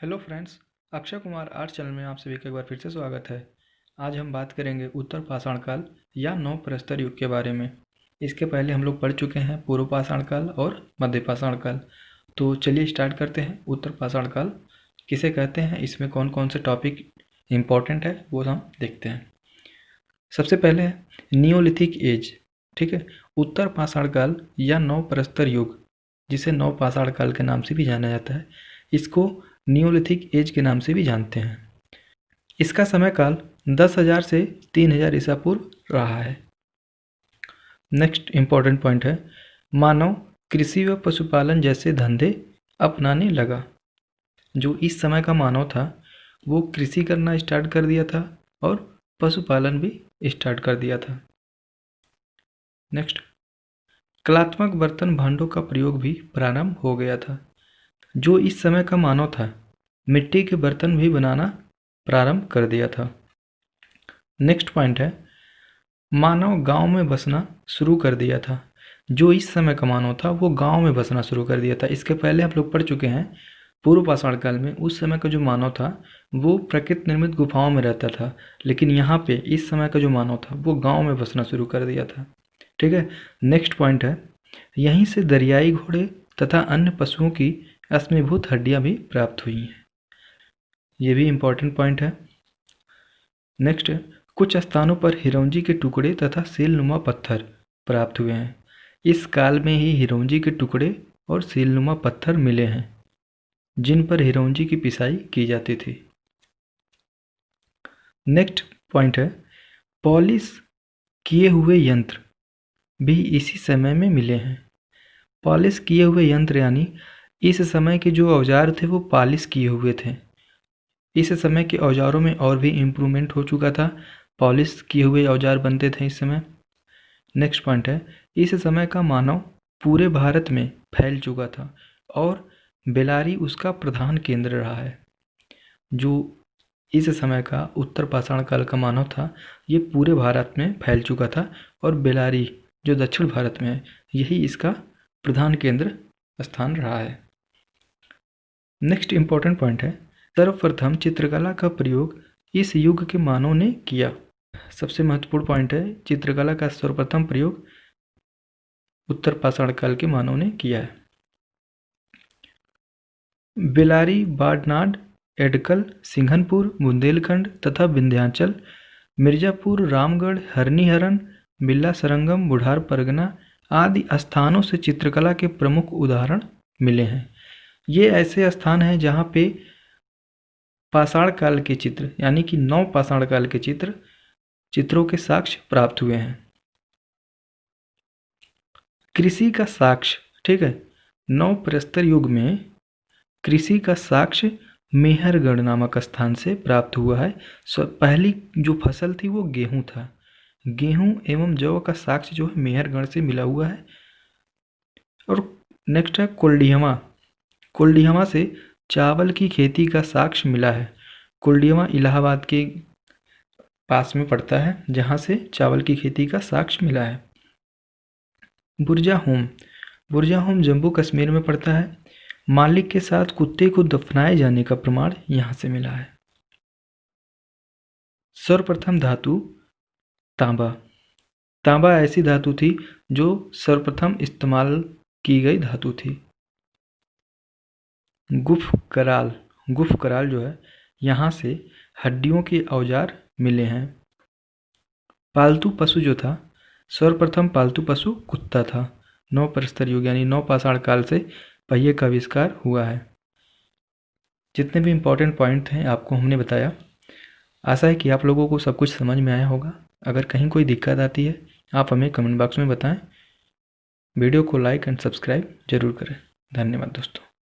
Hello friends, Akshay Kumar art channel में आप सभी का एक बार फिर से स्वागत है। आज हम बात करेंगे उत्तर पाषाण काल या नव प्रस्तर युग के बारे में। इसके पहले हम लोग पढ़ चुके हैं पूर्व पाषाण काल और मध्य पाषाण काल। तो चलिए स्टार्ट करते हैं। उत्तर पाषाण काल किसे कहते हैं, इसमें कौन कौन से टॉपिक इम्पोर्टेंट है वो हम देखते हैं। सबसे पहले है नियोलिथिक एज। ठीक है, उत्तर पाषाण काल या नव प्रस्तर युग, जिसे नव पाषाण काल के नाम से भी जाना जाता है, इसको नियोलिथिक एज के नाम से भी जानते हैं। इसका समय काल 10,000 से 3,000 ईसा पूर्व रहा है। नेक्स्ट इंपॉर्टेंट पॉइंट है मानव कृषि व पशुपालन जैसे धंधे अपनाने लगा। जो इस समय का मानव था वो कृषि करना स्टार्ट कर दिया था और पशुपालन भी स्टार्ट कर दिया था। नेक्स्ट, कलात्मक बर्तन भांडों का प्रयोग भी प्रारंभ हो गया था। जो इस समय का मानव था मिट्टी के बर्तन भी बनाना प्रारंभ कर दिया था। नेक्स्ट पॉइंट है मानव गांव में बसना शुरू कर दिया था। जो इस समय का मानव था वो गांव में बसना शुरू कर दिया था। इसके पहले आप लोग पढ़ चुके हैं पूर्व पाषाण काल में उस समय का जो मानव था वो प्रकृति निर्मित गुफाओं में रहता था, लेकिन यहाँ पे इस समय का जो मानव था वो गांव में बसना शुरू कर दिया था। ठीक है, नेक्स्ट पॉइंट है यहीं से दरियाई घोड़े तथा अन्य पशुओं की अश्मीभूत हड्डियां भी प्राप्त हुई हैं। ये भी इम्पोर्टेंट पॉइंट है। नेक्स्ट, कुछ स्थानों पर हिरौंजी के टुकड़े तथा सीलनुमा पत्थर प्राप्त हुए हैं। इस काल में ही हिरौंजी के टुकड़े और सीलनुमा पत्थर मिले हैं जिन पर हिरौंजी की पिसाई की जाती थी। नेक्स्ट पॉइंट है पॉलिश किए हुए यंत्र भी इसी समय में मिले हैं। पॉलिश किए हुए यंत्र यानी इस समय के जो औजार थे वो पॉलिश किए हुए थे। इस समय के औजारों में और भी इम्प्रूवमेंट हो चुका था, पॉलिश किए हुए औजार बनते थे इस समय। नेक्स्ट पॉइंट है इस समय का मानव पूरे भारत में फैल चुका था और बेलारी उसका प्रधान केंद्र रहा है। जो इस समय का उत्तर पाषाण काल का मानव था ये पूरे भारत में फैल चुका था और बेलारी जो दक्षिण भारत में है यही इसका प्रधान केंद्र स्थान रहा है। नेक्स्ट इंपॉर्टेंट पॉइंट है सर्वप्रथम चित्रकला का प्रयोग इस युग के मानव ने किया। सबसे महत्वपूर्ण पॉइंट है चित्रकला का सर्वप्रथम प्रयोग उत्तर पाषाण काल के मानव ने किया है। बेलारी, बाड़नाड, एडकल, सिंघनपुर, बुंदेलखंड तथा विंध्याचल, मिर्जापुर, रामगढ़, हरनिहरन, बिल्ला सरंगम, बुढ़ार परगना आदि स्थानों से चित्रकला के प्रमुख उदाहरण मिले हैं। ये ऐसे स्थान हैं जहाँ पे पाषाण काल के चित्र यानी कि नव पाषाण काल के चित्रों के साक्ष्य प्राप्त हुए हैं। कृषि का साक्ष्य, ठीक है, नव प्रस्तर युग में कृषि का साक्ष्य मेहरगढ़ नामक स्थान से प्राप्त हुआ है। पहली जो फसल थी वो गेहूं था। गेहूं एवं जौ का साक्ष्य जो है मेहरगढ़ से मिला हुआ है। और नेक्स्ट है कोल्डिहमा। कोल्डिहमा से चावल की खेती का साक्ष्य मिला है। कोल्डिहमा इलाहाबाद के पास में पड़ता है जहाँ से चावल की खेती का साक्ष्य मिला है। बुरजाहोम, बुरजाहोम जम्मू कश्मीर में पड़ता है। मालिक के साथ कुत्ते को दफनाए जाने का प्रमाण यहाँ से मिला है। सर्वप्रथम धातु तांबा। तांबा ऐसी धातु थी जो सर्वप्रथम इस्तेमाल की गई धातु थी। गुफ कराल, गुफ कराल जो है यहाँ से हड्डियों के औजार मिले हैं। पालतू पशु जो था सर्वप्रथम पालतू पशु कुत्ता था। नव प्रस्तर युग यानी नव पाषाण काल से पहिए का आविष्कार हुआ है। जितने भी इम्पोर्टेंट पॉइंट हैं आपको हमने बताया। आशा है कि आप लोगों को सब कुछ समझ में आया होगा। अगर कहीं कोई दिक्कत आती है आप हमें कमेंट बॉक्स में बताएं। वीडियो को लाइक एंड सब्सक्राइब जरूर करें। धन्यवाद दोस्तों।